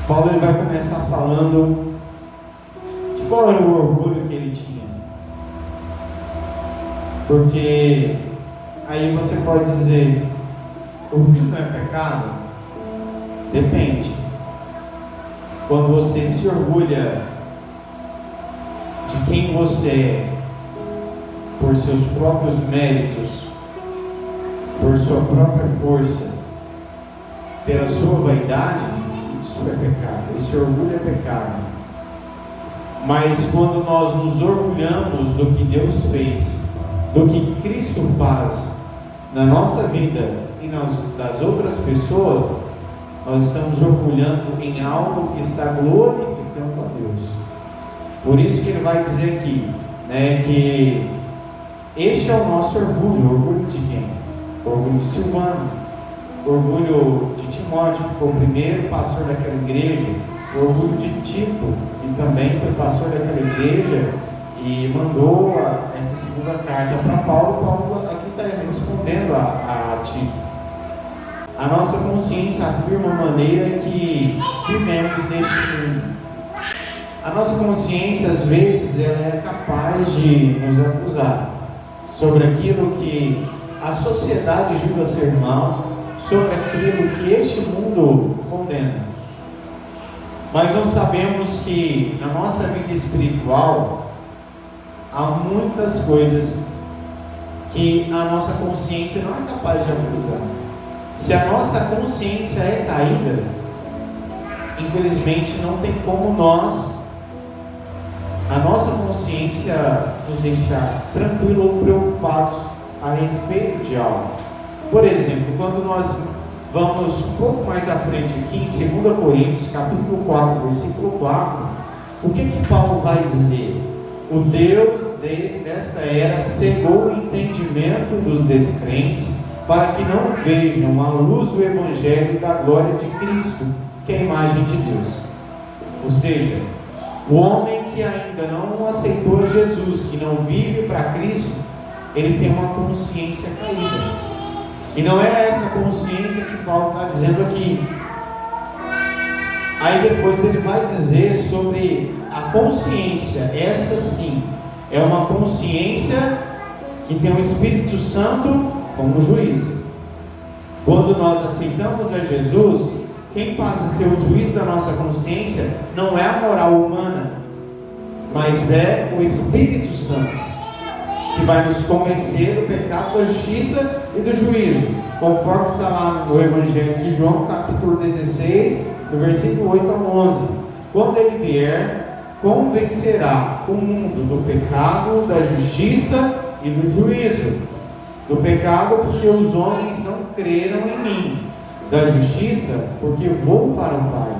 Paulo ele vai começar falando de qual era o orgulho que ele tinha. Porque aí você pode dizer, orgulho não é pecado? Depende. Quando você se orgulha de quem você é, por seus próprios méritos, por sua própria força, pela sua vaidade, isso é pecado, esse orgulho é pecado. Mas quando nós nos orgulhamos do que Deus fez, do que Cristo faz na nossa vida e das outras pessoas, nós estamos orgulhando em algo que está glorificando a Deus. Por isso que ele vai dizer aqui, que este é o nosso orgulho. Orgulho de quem? Orgulho de Silvano, orgulho de Timóteo, que foi o primeiro pastor daquela igreja, orgulho de Tito, que também foi pastor daquela igreja e mandou essa segunda carta para Paulo. Paulo aqui está respondendo a Tito. A nossa consciência afirma a maneira que vivemos neste mundo. A nossa consciência, às vezes, ela é capaz de nos acusar sobre aquilo que a sociedade julga ser mal, sobre aquilo que este mundo condena. Mas nós sabemos que na nossa vida espiritual há muitas coisas que a nossa consciência não é capaz de acusar. Se a nossa consciência é caída, infelizmente não tem como a nossa consciência nos deixar tranquilos ou preocupados a respeito de algo. Por exemplo, quando nós vamos um pouco mais à frente aqui em 2 Coríntios, capítulo 4, versículo 4, o que Paulo vai dizer? O Deus desta era cegou o entendimento dos descrentes, para que não vejam a luz do Evangelho da glória de Cristo, que é a imagem de Deus. Ou seja, o homem que ainda não aceitou Jesus, que não vive para Cristo, ele tem uma consciência caída. E não é essa consciência que Paulo está dizendo aqui. Aí depois ele vai dizer sobre a consciência. Essa sim é uma consciência que tem o Espírito Santo como juiz. Quando nós aceitamos a Jesus, quem passa a ser o juiz da nossa consciência não é a moral humana, mas é o Espírito Santo, que vai nos convencer do pecado, da justiça e do juízo, conforme está lá no Evangelho de João, capítulo 16, do versículo 8 ao 11. Quando ele vier, convencerá o mundo do pecado, da justiça e do juízo. Do pecado, porque os homens não creram em mim. Da justiça, porque vou para o Pai,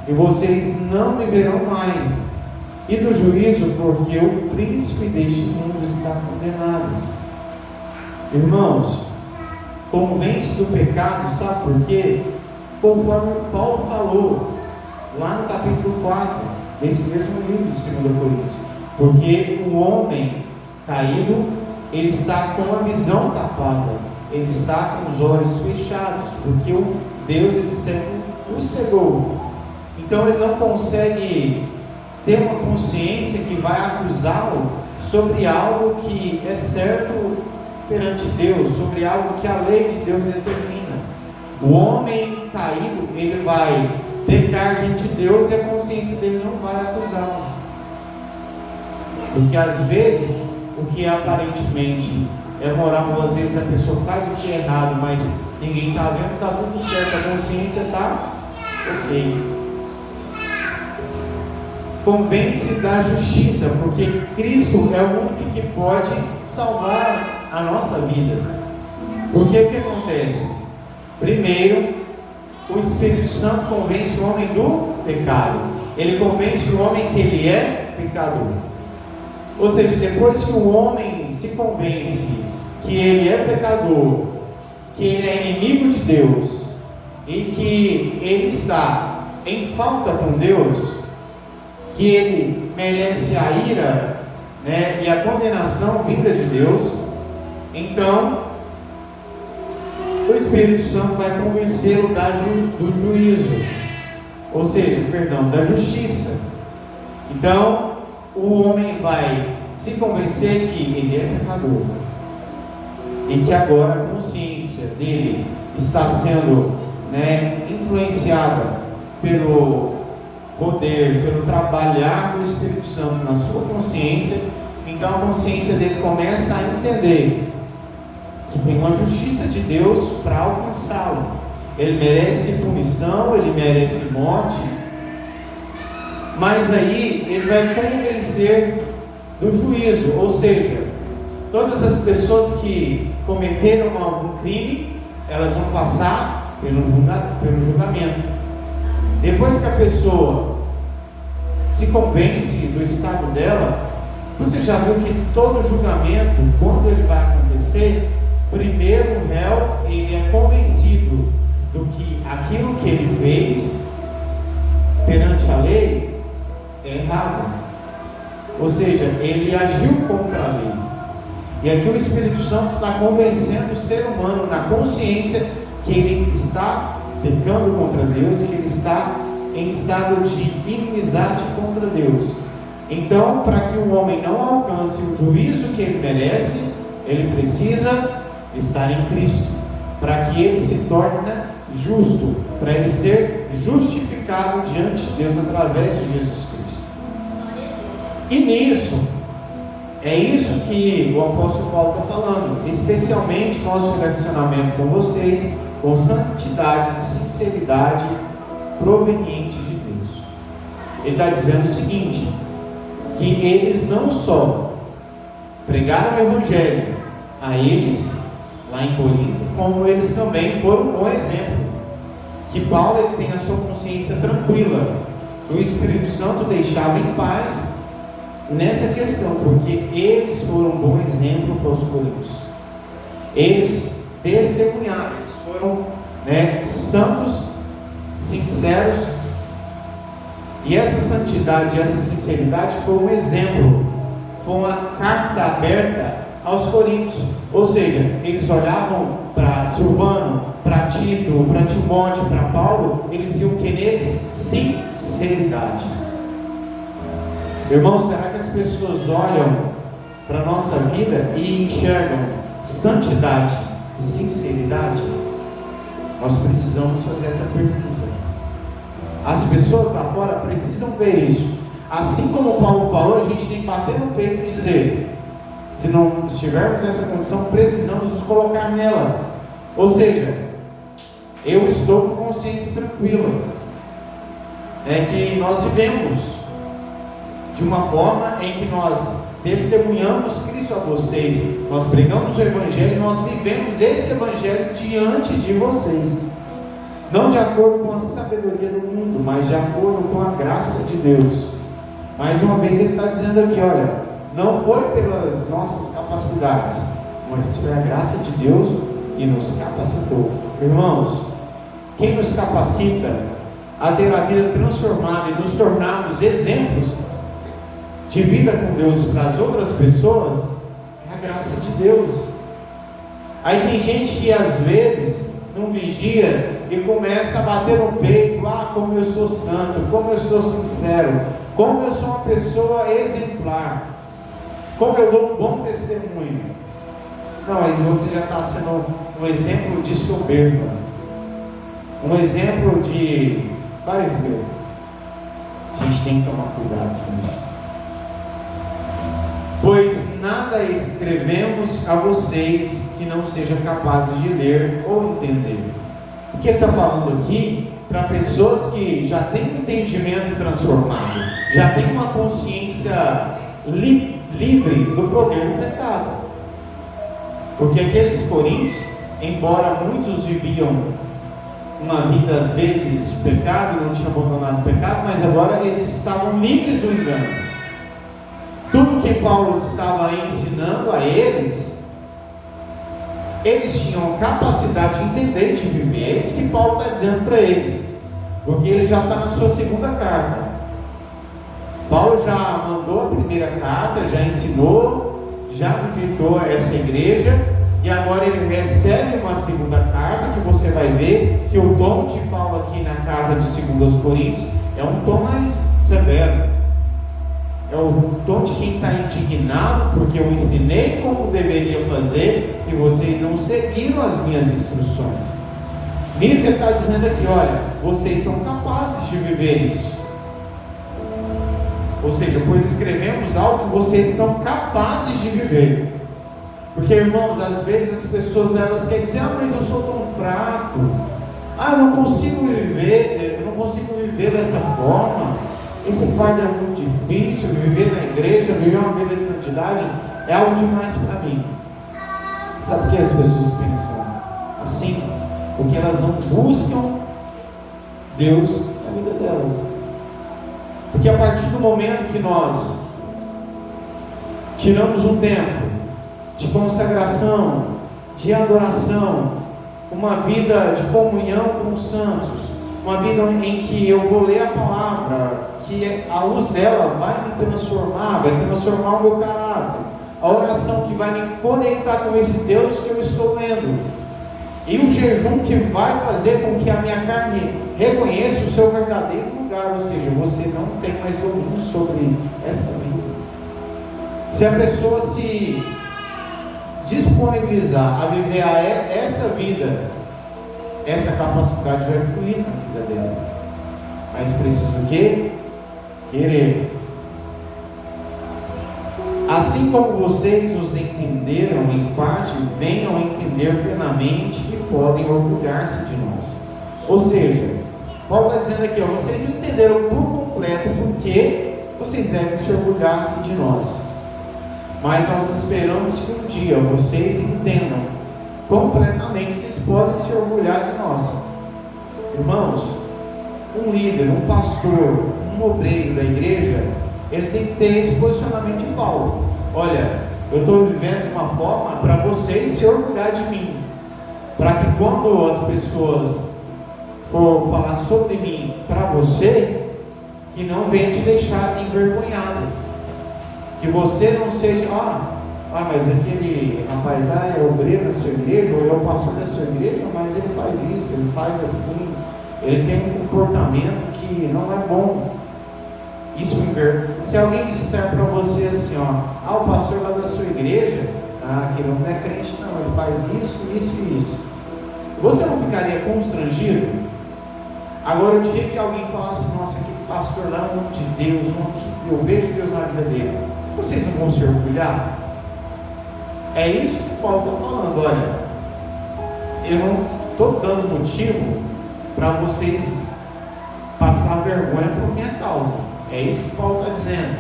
e vocês não me verão mais. E do juízo, porque o príncipe deste mundo está condenado. Irmãos, convence do pecado, sabe por quê? Conforme Paulo falou lá no capítulo 4 desse mesmo livro de 2 Coríntios. Porque o homem caído, ele está com a visão tapada, ele está com os olhos fechados, porque o Deus esse século o cegou. Então ele não consegue ter uma consciência que vai acusá-lo sobre algo que é certo perante Deus, sobre algo que a lei de Deus determina. O homem caído, ele vai pecar diante de Deus e a consciência dele não vai acusá-lo. Porque às vezes o que aparentemente é moral, às vezes a pessoa faz o que é errado, mas ninguém está vendo, está tudo certo, a consciência está ok. Convence da justiça, porque Cristo é o único que pode salvar a nossa vida. Porque o que acontece? Primeiro, o Espírito Santo convence o homem do pecado. Ele convence o homem que ele é pecador. Ou seja, depois que o homem se convence que ele é pecador, que ele é inimigo de Deus e que ele está em falta com Deus, que ele merece a ira, e a condenação vinda de Deus, então o Espírito Santo vai convencê-lo do juízo. ou seja, perdão, da justiça. Então, o homem vai se convencer que ele é pecador e que agora a consciência dele está sendo, influenciada pelo poder, pelo trabalhar do Espírito Santo na sua consciência. Então a consciência dele começa a entender que tem uma justiça de Deus para alcançá-lo. Ele merece punição, ele merece morte, mas aí ele vai convencer do juízo, ou seja, todas as pessoas que cometeram algum crime, elas vão passar pelo julgamento. Depois que a pessoa se convence do estado dela, você já viu que todo julgamento, quando ele vai acontecer, primeiro o réu, ele é convencido do que aquilo que ele fez perante a lei é errado. Ou seja, ele agiu contra a lei. E aqui o Espírito Santo está convencendo o ser humano na consciência que ele está pecando contra Deus, que ele está em estado de inimizade contra Deus. Então, para que o homem não alcance o juízo que ele merece, ele precisa estar em Cristo, para que ele se torne justo, para ele ser justificado diante de Deus através de Jesus Cristo. E nisso, é isso que o apóstolo Paulo está falando, especialmente nosso relacionamento com vocês, com santidade, sinceridade proveniente de Deus. Ele está dizendo o seguinte, que eles não só pregaram o Evangelho a eles, lá em Corinto, como eles também foram um bom exemplo. Que Paulo ele tem a sua consciência tranquila, que o Espírito Santo deixava em paz nessa questão, porque eles foram um bom exemplo para os coríntios. Eles testemunharam, eles foram santos, sinceros, e essa santidade, essa sinceridade foi um exemplo, foi uma carta aberta aos coríntios. Ou seja, eles olhavam para Silvano, para Tito, para Timóteo, para Paulo, eles viam que neles sinceridade. Irmãos, será que as pessoas olham para a nossa vida e enxergam santidade e sinceridade? Nós precisamos fazer essa pergunta. As pessoas lá fora precisam ver isso. Assim como Paulo falou, a gente tem que bater no peito e dizer: se não estivermos nessa condição, precisamos nos colocar nela. Ou seja, eu estou com consciência tranquila. É que nós vivemos de uma forma em que nós testemunhamos Cristo a vocês, nós pregamos o Evangelho, nós vivemos esse Evangelho diante de vocês, não de acordo com a sabedoria do mundo, mas de acordo com a graça de Deus. Mais uma vez ele está dizendo aqui, olha, não foi pelas nossas capacidades, mas foi a graça de Deus que nos capacitou. Irmãos, quem nos capacita a ter a vida transformada e nos tornarmos exemplos de vida com Deus para as outras pessoas é a graça de Deus. Aí tem gente que às vezes não vigia e começa a bater no peito: como eu sou santo, como eu sou sincero, como eu sou uma pessoa exemplar, como eu dou um bom testemunho. Não, mas você já está sendo um exemplo de soberba, um exemplo de fariseu. A gente tem que tomar cuidado com isso. Pois nada escrevemos a vocês que não sejam capazes de ler ou entender. O que ele está falando aqui para pessoas que já têm um entendimento transformado, já têm uma consciência livre do poder do pecado. Porque aqueles coríntios, embora muitos viviam uma vida às vezes de pecado, não tinham abandonado o pecado, mas agora eles estavam livres do engano. Tudo que Paulo estava ensinando a eles, eles tinham capacidade de entender e de viver. É isso que Paulo está dizendo para eles, porque ele já está na sua segunda carta. Paulo já mandou a primeira carta, já ensinou, já visitou essa igreja, E agora ele recebe uma segunda carta, que você vai ver que o tom de Paulo aqui na carta de 2 Coríntios é um tom mais severo. É o tom de quem está indignado, porque eu ensinei como deveria fazer e vocês não seguiram as minhas instruções. Nisso ele está dizendo aqui, olha, vocês são capazes de viver isso. Ou seja, pois escrevemos algo que vocês são capazes de viver. Porque, irmãos, às vezes as pessoas elas querem dizer, mas eu sou tão fraco, eu não consigo viver dessa forma, esse fardo é muito difícil, viver na igreja, viver uma vida de santidade é algo demais para mim. Sabe por que as pessoas pensam assim? Porque elas não buscam Deus na vida delas. Porque a partir do momento que nós tiramos um tempo de consagração, de adoração, uma vida de comunhão com os santos, uma vida em que eu vou ler a palavra, que a luz dela vai me transformar, vai transformar o meu caráter, a oração que vai me conectar com esse Deus que eu estou lendo, e o jejum que vai fazer com que a minha carne reconheça o seu verdadeiro lugar, ou seja, você não tem mais domínio sobre essa vida. Se a pessoa se disponibilizar a viver essa vida, essa capacidade vai fluir na vida dela, mas precisa o quê? Querer. Assim como vocês os entenderam em parte, venham a entender plenamente que podem orgulhar-se de nós. Ou seja, Paulo está dizendo aqui, vocês não entenderam por completo porque vocês devem se orgulhar-se de nós. Mas nós esperamos que um dia vocês entendam completamente, vocês podem se orgulhar de nós. Irmãos, um líder, um pastor, um obreiro da igreja, ele tem que ter esse posicionamento de Paulo. Olha, eu estou vivendo de uma forma para vocês se orgulhar de mim, para que quando as pessoas for falar sobre mim para você, que não venha te deixar envergonhado, que você não seja, mas aquele rapaz lá é obreiro da sua igreja, ou ele é o pastor da sua igreja, mas ele faz isso, ele faz assim, ele tem um comportamento que não é bom. Isso me envergonha. Se alguém disser para você assim, o pastor lá da sua igreja, aquele não é crente, não, ele faz isso, isso e isso, você não ficaria constrangido? Agora, o dia que alguém falasse, nossa, aquele pastor lá é um homem de Deus, eu vejo Deus na vida dele, vocês não vão se orgulhar? É isso que Paulo está falando. Olha, eu não estou dando motivo para vocês passar vergonha por minha causa. É isso que Paulo está dizendo.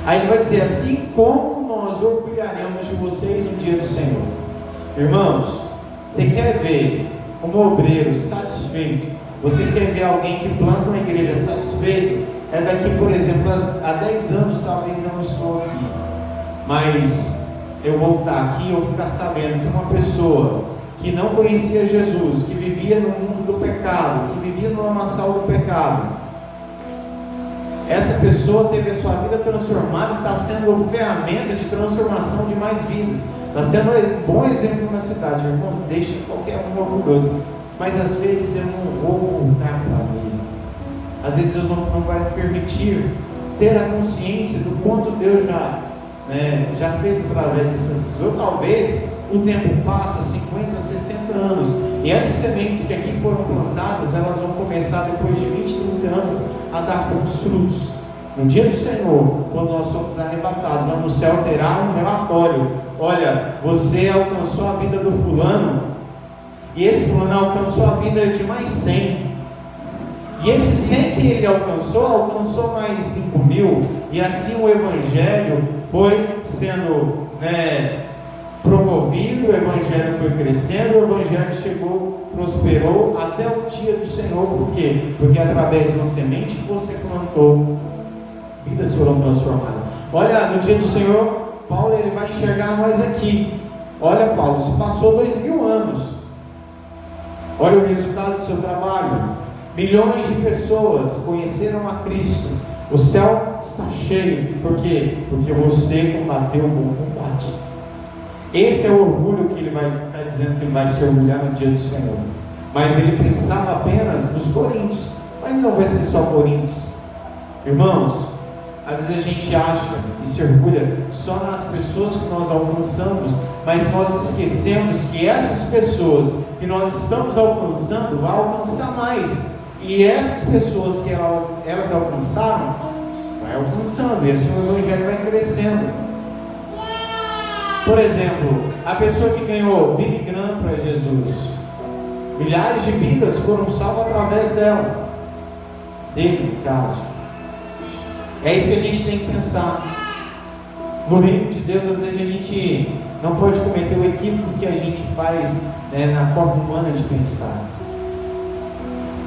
Aí ele vai dizer, assim como nós orgulharemos de vocês no dia do Senhor. Irmãos, você quer ver um obreiro satisfeito? Você quer ver alguém que planta uma igreja satisfeito? É daqui, por exemplo, há 10 anos, talvez eu não estou aqui, mas eu voltar aqui, eu ficar sabendo que uma pessoa que não conhecia Jesus, que vivia no mundo do pecado, que vivia no lamaçal do pecado, essa pessoa teve a sua vida transformada e está sendo ferramenta de transformação de mais vidas, está sendo um bom exemplo na cidade. Irmão, deixa qualquer um orgulhoso, mas às vezes eu não vou voltar para a vida, às vezes Deus não vai me permitir ter a consciência do quanto Deus já fez através dessas pessoas. Ou talvez o tempo passa 50, 60 anos e essas sementes que aqui foram plantadas, elas vão começar depois de 20, 30 anos a dar bons frutos. No dia do Senhor, quando nós somos arrebatados, lá no céu terá um relatório: olha, você alcançou a vida do fulano, e esse fulano alcançou a vida de mais 100, e esse 100 que ele alcançou mais 5.000, e assim o Evangelho foi sendo promovido, o Evangelho foi crescendo, o Evangelho chegou, prosperou até o dia do Senhor. Por quê? Porque através de uma semente que você plantou, vidas foram transformadas. Olha, no dia do Senhor, Paulo ele vai enxergar nós aqui. Olha, Paulo, se passou 2000 anos, olha o resultado do seu trabalho. Milhões de pessoas conheceram a Cristo. O céu está cheio. Por quê? Porque você combateu o bom combate. Esse é o orgulho que ele vai estar dizendo que ele vai se orgulhar no dia do Senhor. Mas ele pensava apenas nos coríntios. Mas não vai ser só coríntios. Irmãos, às vezes a gente acha e se orgulha só nas pessoas que nós alcançamos, mas nós esquecemos que essas pessoas que nós estamos alcançando vão alcançar mais. E essas pessoas que elas alcançaram, vai alcançando, e assim o Evangelho vai crescendo. Por exemplo, a pessoa que ganhou Billy Graham para Jesus, milhares de vidas foram salvas através dele, no caso. É isso que a gente tem que pensar. No reino de Deus, às vezes a gente não pode cometer o equívoco que a gente faz, na forma humana de pensar.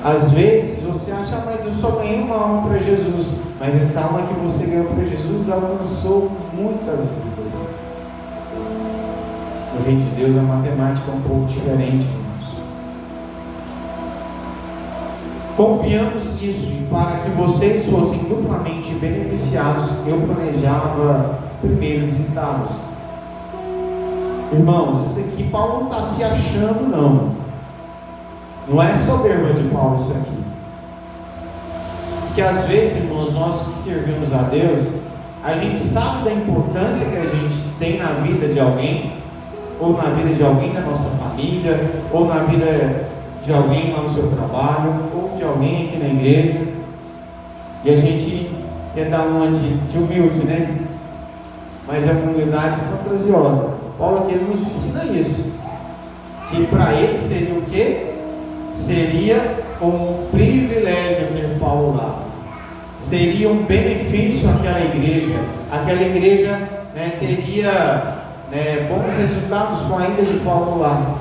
Às vezes você acha, mas eu só ganhei uma alma para Jesus. Mas essa alma que você ganhou para Jesus alcançou muitas vidas. No reino de Deus a matemática é um pouco diferente, irmãos. Confiamos nisso, e para que vocês fossem duplamente beneficiados, eu planejava primeiro visitá-los. Irmãos, isso aqui Paulo não está se achando, não. Não é soberba de Paulo isso aqui. Porque às vezes, irmãos, nós que servimos a Deus, a gente sabe da importância que a gente tem na vida de alguém, ou na vida de alguém da nossa família, ou na vida de alguém lá no seu trabalho, ou de alguém aqui na igreja, e a gente quer dar uma de humilde, né? Mas é uma humildade fantasiosa. Paulo aqui nos ensina isso, que para ele seria o quê? Seria um privilégio ter Paulo lá, seria um benefício àquela igreja teria bons resultados com a ida de Paulo lá.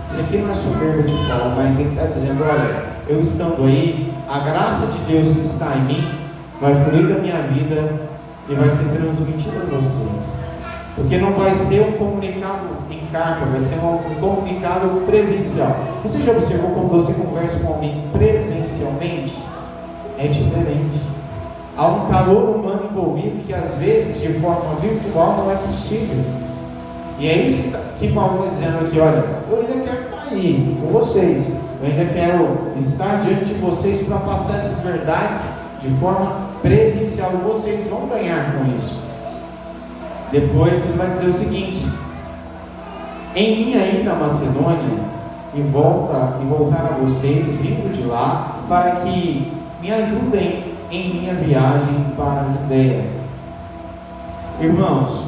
Isso aqui não é soberba de Paulo, mas ele está dizendo: olha, eu estando aí, a graça de Deus que está em mim vai fluir da minha vida e vai ser transmitida a vocês. Porque não vai ser um comunicado em carta, vai ser um comunicado presencial. Você já observou quando você conversa com alguém presencialmente? É diferente. Há um calor humano envolvido que às vezes de forma virtual não é possível. E é isso que Paulo está dizendo aqui: olha, eu ainda quero estar aí com vocês, eu ainda quero estar diante de vocês para passar essas verdades de forma presencial, e vocês vão ganhar com isso. Depois ele vai dizer o seguinte: em minha ida à Macedônia e voltar a vocês vindo de lá, para que me ajudem em minha viagem para a Judeia. Irmãos,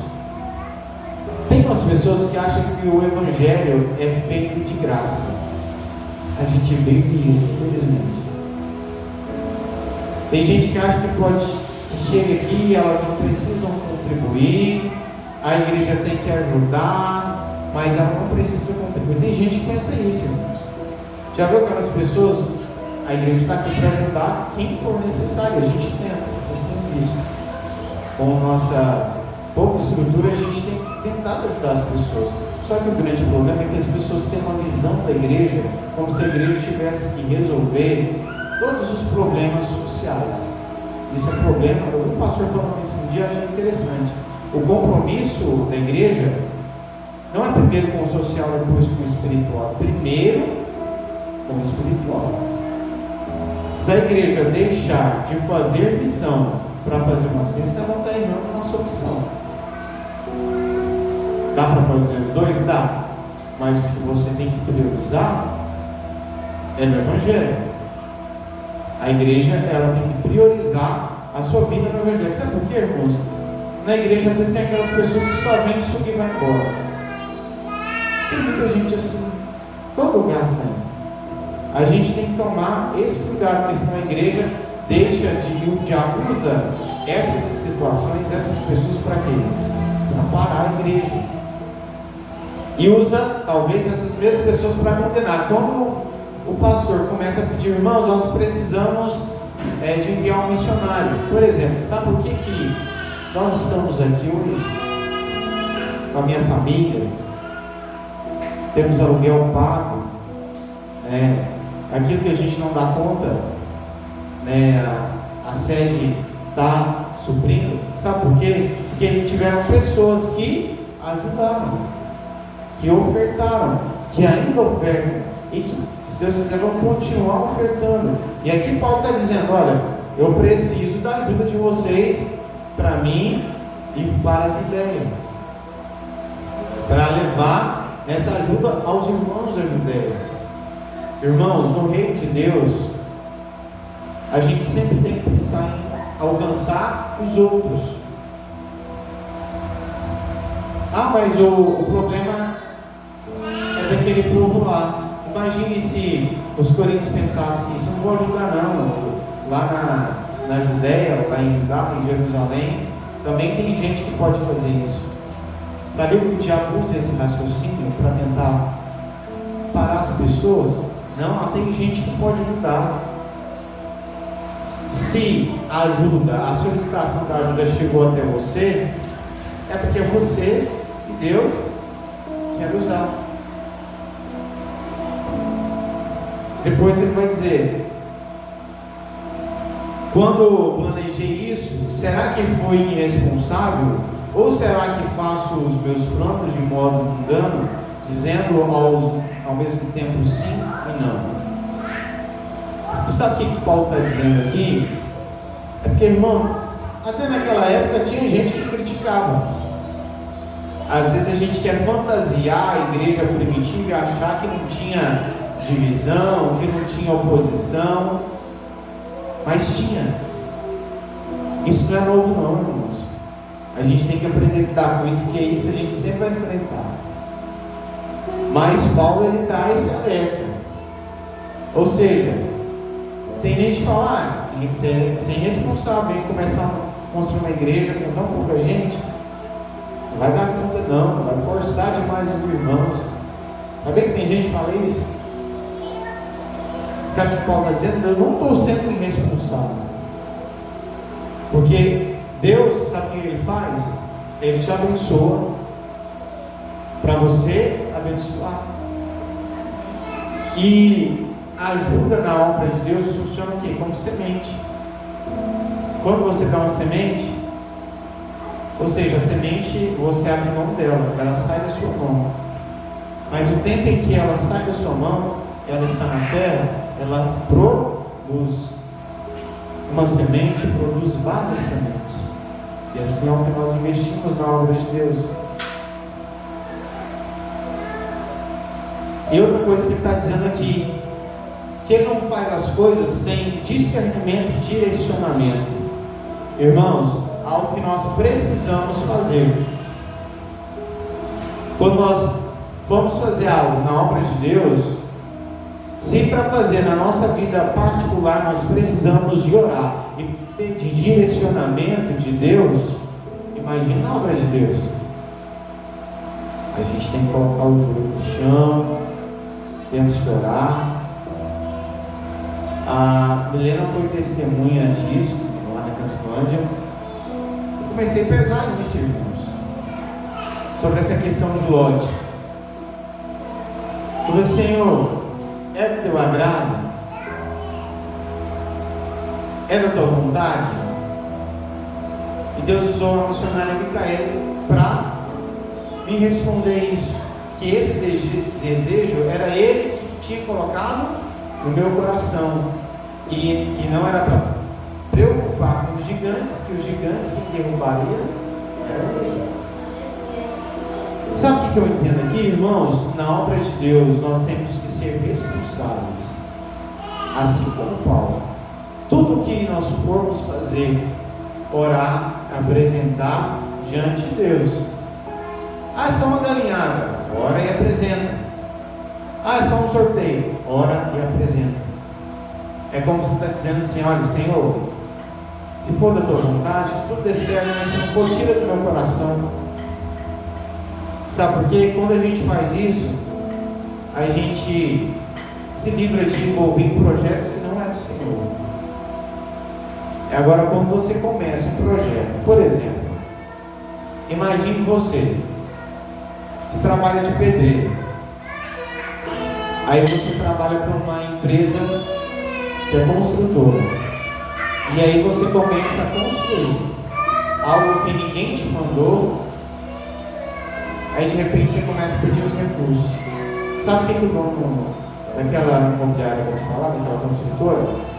tem umas pessoas que acham que o Evangelho é feito de graça. A gente vive isso, infelizmente. Tem gente que acha que chega aqui e elas não precisam contribuir, a igreja tem que ajudar, mas ela não precisa contribuir. Tem gente que pensa isso, irmãos. Já viu aquelas pessoas? A igreja está aqui para ajudar quem for necessário. A gente tenta, vocês têm visto. Com nossa pouca estrutura, a gente tem tentado ajudar as pessoas. Só que o grande problema é que as pessoas têm uma visão da igreja como se a igreja tivesse que resolver todos os problemas sociais. Isso é problema. Eu vi um pastor falando isso um dia, achei interessante. O compromisso da igreja não é primeiro com o social, depois com o espiritual. Primeiro com o espiritual. Se a igreja deixar de fazer missão para fazer uma cesta, ela está errando na sua missão. Dá para fazer os dois? Dá. Mas o que você tem que priorizar é no Evangelho. A igreja, ela tem que priorizar a sua vida no Evangelho. Sabe por quê, irmãos? Na igreja, às vezes tem aquelas pessoas que só vêm subir e vai embora. Tem muita gente assim, todo lugar tem. A gente tem que tomar esse cuidado, porque senão a igreja deixa de, o diabo usa essas situações, essas pessoas para quê? Para parar a igreja. E usa, talvez, essas mesmas pessoas para condenar. Quando o pastor começa a pedir: irmãos, nós precisamos de enviar um missionário. Por exemplo, sabe por que nós estamos aqui hoje? Com a minha família, temos aluguel pago, aquilo que a gente não dá conta, a sede está suprindo. Sabe por quê? Porque tiveram pessoas que ajudaram, que ofertaram, que ainda ofertam e que, se Deus quiser, vão continuar ofertando. E aqui Paulo está dizendo: olha, eu preciso da ajuda de vocês para mim e para a Judéia, para levar essa ajuda aos irmãos da Judéia. Irmãos, no reino de Deus, a gente sempre tem que pensar em alcançar os outros. Mas o problema é daquele povo lá. Imagine se os coríntios pensassem isso: não vou ajudar não. Lá na Judéia, lá em Judá, em Jerusalém, também tem gente que pode fazer isso. Sabia que o diabo usa esse raciocínio para tentar parar as pessoas? Não, tem gente que pode ajudar. Se a ajuda, a solicitação da ajuda chegou até você, é porque é você e Deus quer usar. Depois ele vai dizer: quando planejei isso, será que foi irresponsável? Ou será que faço os meus planos de modo mundano, dizendo ao mesmo tempo sim e não? Você sabe o que Paulo está dizendo aqui? É porque, irmão, até naquela época tinha gente que criticava. Às vezes a gente quer fantasiar a igreja primitiva e achar que não tinha divisão, que não tinha oposição, mas tinha. Isso não é novo não, irmãos. A gente tem que aprender a lidar com isso, porque isso a gente sempre vai enfrentar. Mas Paulo, ele dá esse alerta. Ou seja, tem gente que fala: você é irresponsável em começar a construir uma igreja com tão pouca gente, não vai dar conta não, vai forçar demais os irmãos. Sabe que tem gente que fala isso? Sabe o que Paulo está dizendo? Eu não estou sendo irresponsável, porque Deus, sabe o que Ele faz? Ele te abençoa para você abençoar. E a ajuda na obra de Deus funciona o quê? Como semente. Quando você dá uma semente, ou seja, a semente, você abre mão dela, ela sai da sua mão. Mas o tempo em que ela sai da sua mão, ela está na terra, ela produz. Uma semente produz várias sementes. E assim é o que nós investimos na obra de Deus. E outra coisa que ele está dizendo aqui, que ele não faz as coisas sem discernimento e direcionamento. Irmãos, algo que nós precisamos fazer. Quando nós vamos fazer algo na obra de Deus, se para fazer na nossa vida particular nós precisamos de orar e de direcionamento de Deus, imagina a obra de Deus. A gente tem que colocar o joelho no chão, temos que orar. A Milena foi testemunha disso lá na Cacilândia. Eu comecei a pesar nisso, irmãos, sobre essa questão de lote. Eu falei: Senhor, é do teu agrado? É da tua vontade? E Deus usou a missionária Micaela para me responder isso, que esse desejo era Ele que tinha colocado no meu coração, e que não era para preocupar com os gigantes, que os gigantes que derrubariam era Ele. Sabe o que eu entendo aqui, irmãos? Na obra de Deus nós temos que ser responsáveis, assim como Paulo. Tudo que nós formos fazer, orar, apresentar diante de Deus. É só uma galinhada, ora e apresenta. É só um sorteio, ora e apresenta. É como você está dizendo assim: olha, Senhor, se for da tua vontade, que tudo dê certo, mas se não for, tira do meu coração. Sabe por quê? Quando a gente faz isso, a gente se livra de envolver em projetos que não é do Senhor. Agora, quando você começa um projeto, por exemplo, imagine você trabalha de pedreiro, aí você trabalha para uma empresa que é construtora, e aí você começa a construir algo que ninguém te mandou, Aí de repente você começa a pedir os recursos. Sabe o que o dono daquela imobiliária vai te falar, daquela construtora?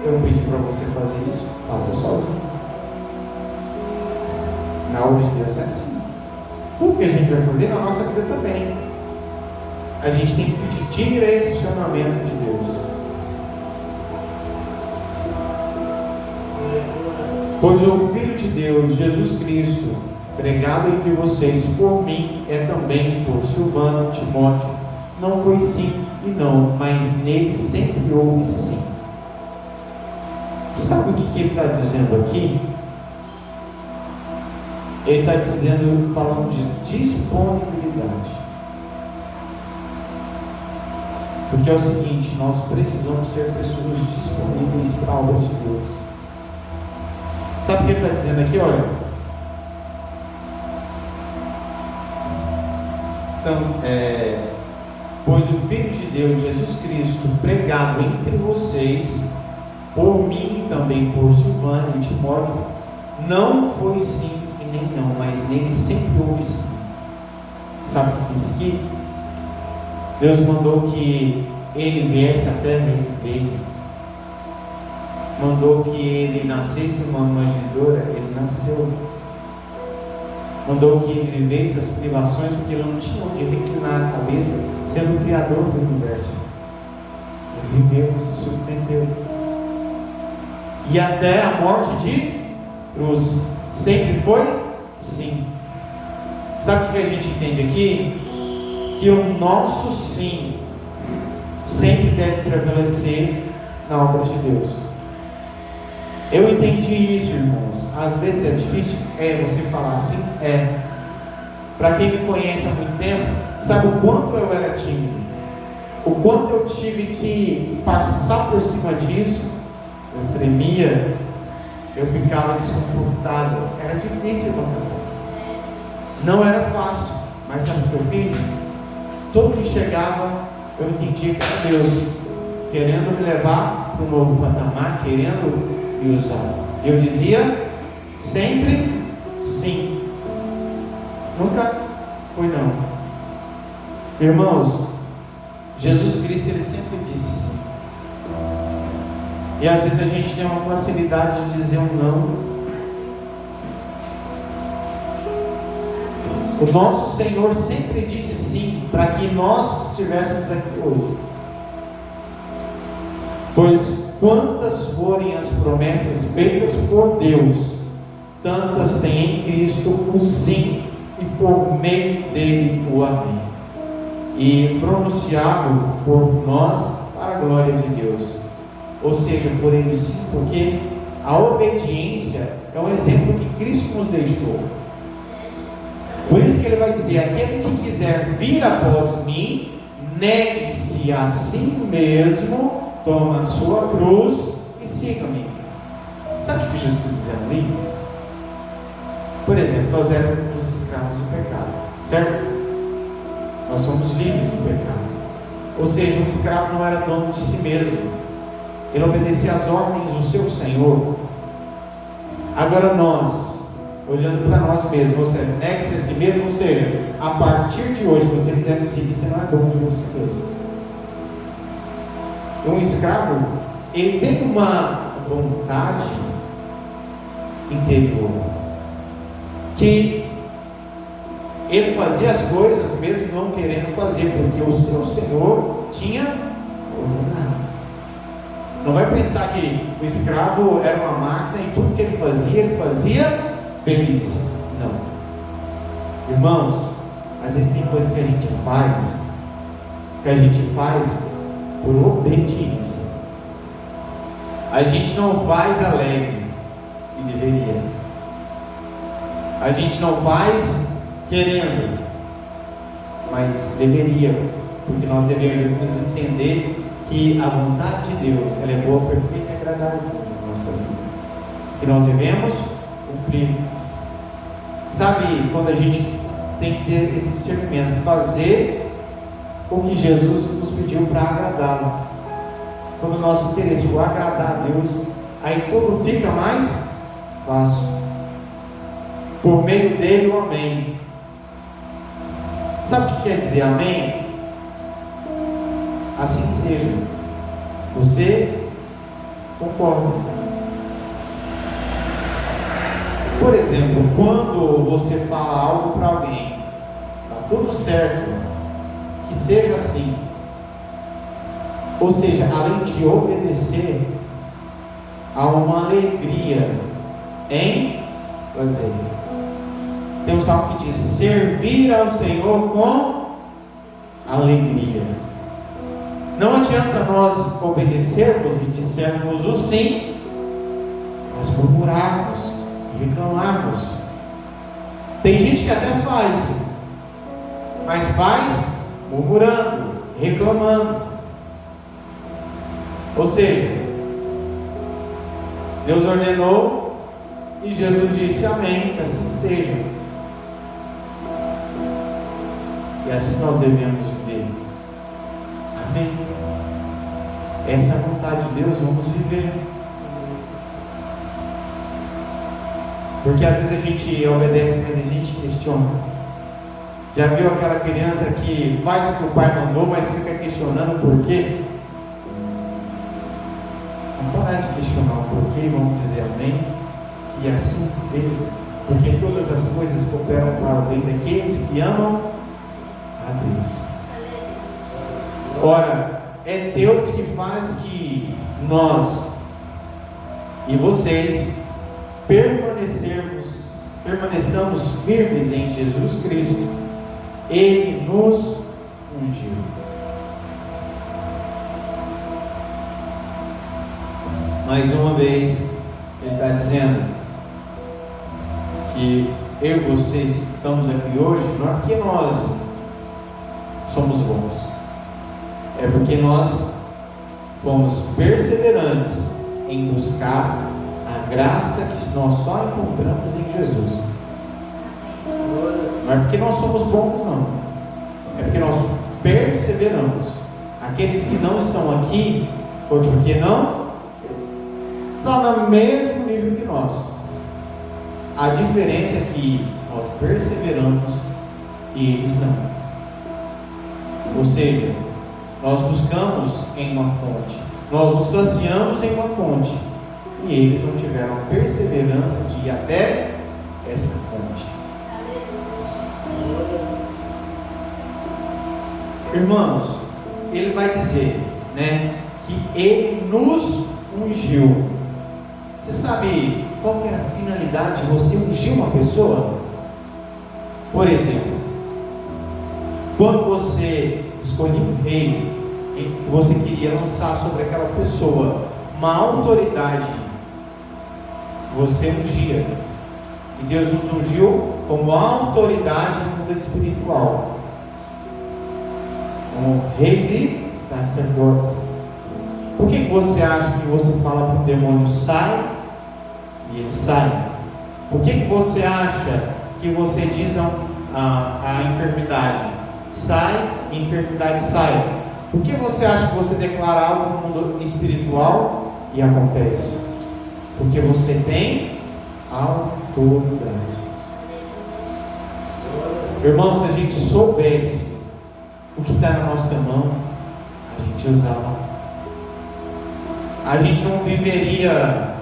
Eu pedi para você fazer isso, faça sozinho. Na obra de Deus é assim. Tudo que a gente vai fazer na nossa vida também, a gente tem que pedir direcionamento de Deus. Pois o Filho de Deus, Jesus Cristo, pregado entre vocês por mim, é também por Silvano, Timóteo, não foi sim e não, mas nele sempre houve sim. Sabe o que ele está dizendo aqui? Ele está dizendo, falando de disponibilidade. Porque é o seguinte, nós precisamos ser pessoas disponíveis para a obra de Deus. Sabe o que ele está dizendo aqui? Olha, então, pois o Filho de Deus, Jesus Cristo, pregado entre vocês, por mim e também por Silvano e Timóteo, não foi sim e nem não, mas nele sempre houve sim. Sabe o que é isso aqui? Deus mandou que ele viesse à terra e ele veio. Mandou que ele nascesse uma manjedoura, ele nasceu. Mandou que ele vivesse as privações, porque ele não tinha onde reclinar a cabeça, sendo o Criador do universo. Ele viveu, se submeteu. E até a morte de cruz. Sempre foi? Sim. Sabe o que a gente entende aqui? Que o nosso sim sempre deve prevalecer na obra de Deus. Eu entendi isso, irmãos. Às vezes é difícil, você falar assim, Para quem me conhece há muito tempo, sabe o quanto eu era tímido, o quanto eu tive que passar por cima disso. Eu tremia, eu ficava desconfortável, era difícil, não era fácil, mas sabe o que eu fiz? Todo que chegava, eu entendia que era Deus querendo me levar para um novo patamar, querendo me usar. Eu dizia sempre sim, nunca foi não. Irmãos, Jesus Cristo, ele sempre disse sim. E às vezes a gente tem uma facilidade de dizer um não. O nosso Senhor sempre disse sim, para que nós estivéssemos aqui hoje. Pois quantas forem as promessas feitas por Deus, tantas tem em Cristo o sim, e por meio dele o amém, e pronunciado por nós para a glória de Deus. Ou seja, por ele sim, porque a obediência é um exemplo que Cristo nos deixou. Por isso que ele vai dizer: aquele que quiser vir após mim, negue-se a si mesmo, toma a sua cruz e siga-me. Sabe o que Jesus está dizendo ali? Por exemplo, nós éramos escravos do pecado, certo? Nós somos livres do pecado. Ou seja, um escravo não era dono de si mesmo, ele obedecia às ordens do seu Senhor. Agora nós, olhando para nós mesmos, ou seja, negue-se a si mesmo, ou seja, a partir de hoje, se você quiser me seguir, você não é dono de você mesmo. Um escravo, ele tem uma vontade interior, que ele fazia as coisas mesmo não querendo fazer, porque o seu Senhor tinha ordenado. Não vai pensar que o escravo era uma máquina e tudo que ele fazia feliz. Não. Irmãos, às vezes tem coisa que a gente faz por obediência. A gente não faz alegre, e deveria. A gente não faz querendo, mas deveria, porque nós deveríamos entender que a vontade de Deus, ela é boa, perfeita e agradável na nossa vida, que nós devemos cumprir. Sabe, quando a gente tem que ter esse discernimento, fazer o que Jesus nos pediu para agradá-lo. Quando o nosso interesse for agradar a Deus, aí tudo fica mais fácil. Por meio dele, o amém. Sabe o que quer dizer amém? Assim seja. Você concorda? Por exemplo, quando você fala algo para alguém, está tudo certo, que seja assim. Ou seja, além de obedecer, há uma alegria em fazer. Tem um salmo que diz: servir ao Senhor com alegria. Não adianta nós obedecermos e dissermos o sim, mas murmurarmos e reclamarmos. Tem gente que até faz, mas faz murmurando, reclamando. Ou seja, Deus ordenou e Jesus disse amém, que assim seja. E assim nós devemos viver. Amém. Essa é a vontade de Deus, vamos viver. Porque às vezes a gente obedece, mas a gente questiona. Já viu aquela criança que faz o que o pai mandou, mas fica questionando por quê? Não parar de questionar o porquê, vamos dizer amém, que assim seja, porque todas as coisas cooperam para o bem daqueles que amam a Deus. Ora, é Deus que faz que nós e vocês permaneçamos firmes em Jesus Cristo. Ele nos ungiu. Mais uma vez, Ele está dizendo que eu e vocês estamos aqui hoje, não é porque nós somos bons, é porque nós fomos perseverantes em buscar a graça que nós só encontramos em Jesus. Não é porque nós somos bons, não, é porque nós perseveramos. Aqueles que não estão aqui foi porque não estão no mesmo nível que nós. A diferença é que nós perseveramos e eles não. Ou seja, nós buscamos em uma fonte, nós nos saciamos em uma fonte, e eles não tiveram a perseverança de ir até essa fonte. Irmãos, ele vai dizer, que ele nos ungiu. Você sabe qual que é a finalidade de você ungir uma pessoa? Por exemplo, quando você escolhia um rei, que você queria lançar sobre aquela pessoa uma autoridade, você ungia. E Deus nos ungiu como autoridade no mundo espiritual, como reis e sacerdotes. Por que você acha que você fala para o demônio sai e ele sai? Por que você acha que você diz a enfermidade sai e a enfermidade sai? Por que você acha que você declara algo no mundo espiritual e acontece? Porque você tem autoridade. Irmãos, se a gente soubesse o que está na nossa mão, a gente usava. A gente não viveria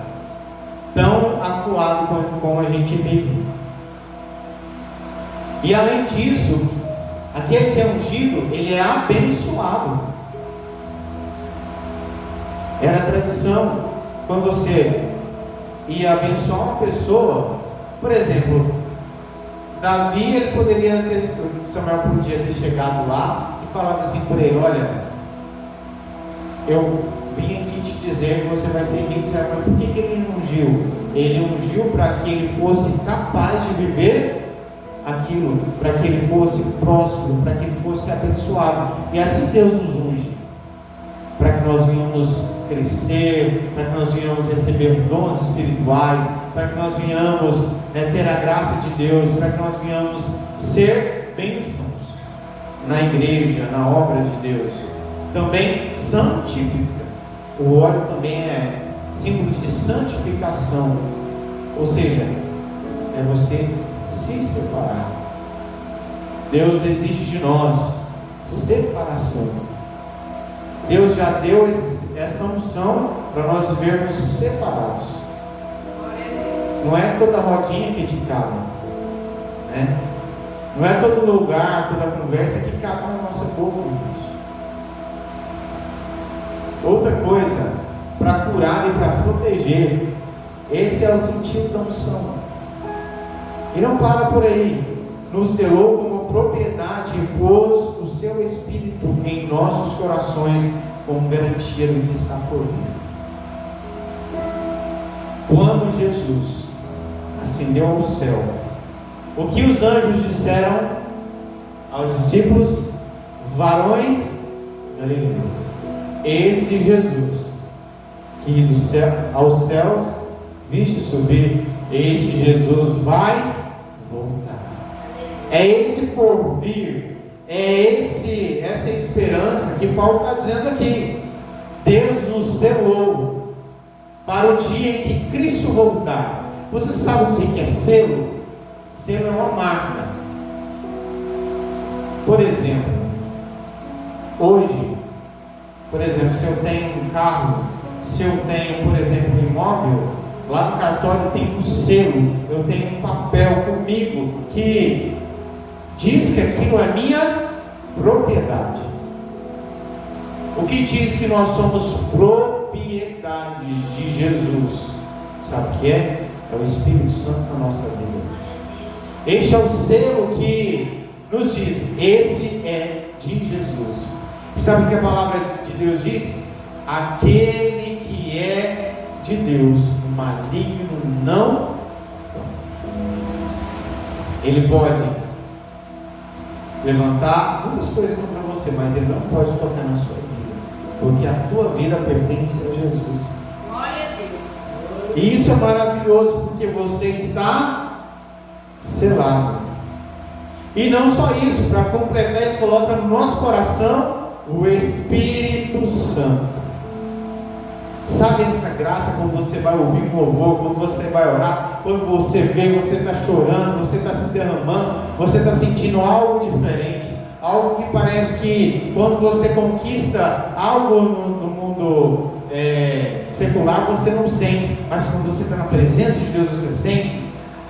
tão acuado como a gente vive. E além disso, aquele que é ungido, ele é abençoado. Era tradição, quando você ia abençoar uma pessoa, por exemplo, Davi, ele poderia ter, Samuel podia ter chegado lá e falado assim para ele: olha, eu vim aqui te dizer que você vai ser rei de Israel. Mas por que ele ungiu? Ele ungiu para que ele fosse capaz de viver aquilo, para que ele fosse próspero, para que ele fosse abençoado. E assim Deus nos unge, para que nós venhamos crescer, para que nós venhamos receber dons espirituais, para que nós venhamos ter a graça de Deus, para que nós venhamos ser bênçãos na igreja, na obra de Deus. Também santifica. O óleo também é símbolo de santificação, ou seja, é você se separar. Deus exige de nós separação. Deus já deu essa unção para nós vivermos separados. Não é toda rodinha que te cabe, né? Não é todo lugar, toda conversa que cabe na nossa boca, irmãos. Outra coisa, para curar e para proteger, esse é o sentido da unção. E não para por aí. Nos selou como propriedade e pôs o seu Espírito em nossos corações como garantia do que está por vir. Quando Jesus ascendeu ao céu, o que os anjos disseram aos discípulos? Varões galileus, esse Jesus que do céu aos céus viste subir, este Jesus vai voltar. É esse porvir, essa esperança que Paulo está dizendo aqui. Deus nos selou para o dia em que Cristo voltar. Você sabe o que é selo? Selo é uma marca. Por exemplo, hoje, se eu tenho um carro, se eu tenho, por exemplo, um imóvel, lá no cartório tem um selo, eu tenho um papel comigo que diz que aquilo é minha propriedade. O que diz que nós somos propriedade de Jesus? Sabe o que é? É o Espírito Santo na nossa vida. Este é o selo que nos diz: esse é de Jesus. E sabe o que a palavra de Deus diz? Aquele que é de Deus, o maligno não. Ele pode levantar muitas coisas contra você, mas ele não pode tocar na sua vida, porque a tua vida pertence a Jesus. Glória a Deus. E isso é maravilhoso, porque você está selado. E não só isso, para completar, ele coloca no nosso coração o Espírito Santo. Sabe essa graça quando você vai ouvir um louvor, quando você vai orar, quando você vê, você está chorando, você está se derramando, você está sentindo algo diferente, algo que parece que quando você conquista algo no mundo secular, você não sente, mas quando você está na presença de Deus, você sente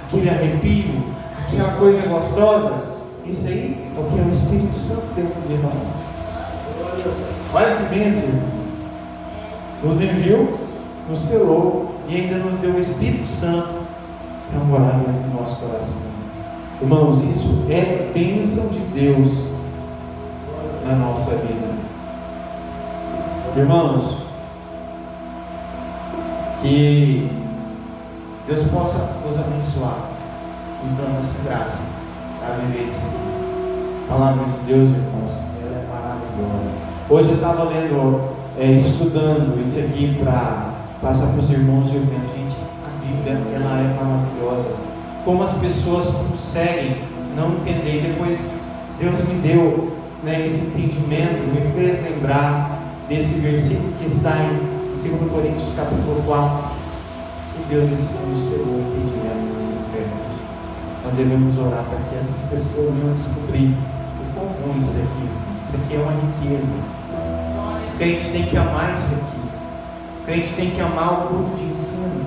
aquele arrepio, aquela coisa gostosa. Isso aí é o que é o Espírito Santo dentro de nós. Olha que bênção, irmãos. Nos enviou, nos selou e ainda nos deu o Espírito Santo para morar no nosso coração. Irmãos, isso é bênção de Deus na nossa vida. Irmãos, que Deus possa nos abençoar, nos dando essa graça para viver isso. A palavra de Deus, irmãos, ela é maravilhosa. Hoje eu estava lendo, estudando isso aqui para passar para os irmãos e eu vendo, gente, a Bíblia, ela é maravilhosa. Como as pessoas conseguem não entender. E depois Deus me deu, esse entendimento, me fez lembrar desse versículo que está em 2 Coríntios capítulo 4, que Deus nos selou o entendimento dos enfermos. Nós devemos orar para que essas pessoas venham descobrir o quão bom isso aqui. Isso aqui é uma riqueza. O crente tem que amar isso aqui. O crente tem que amar o grupo de ensino.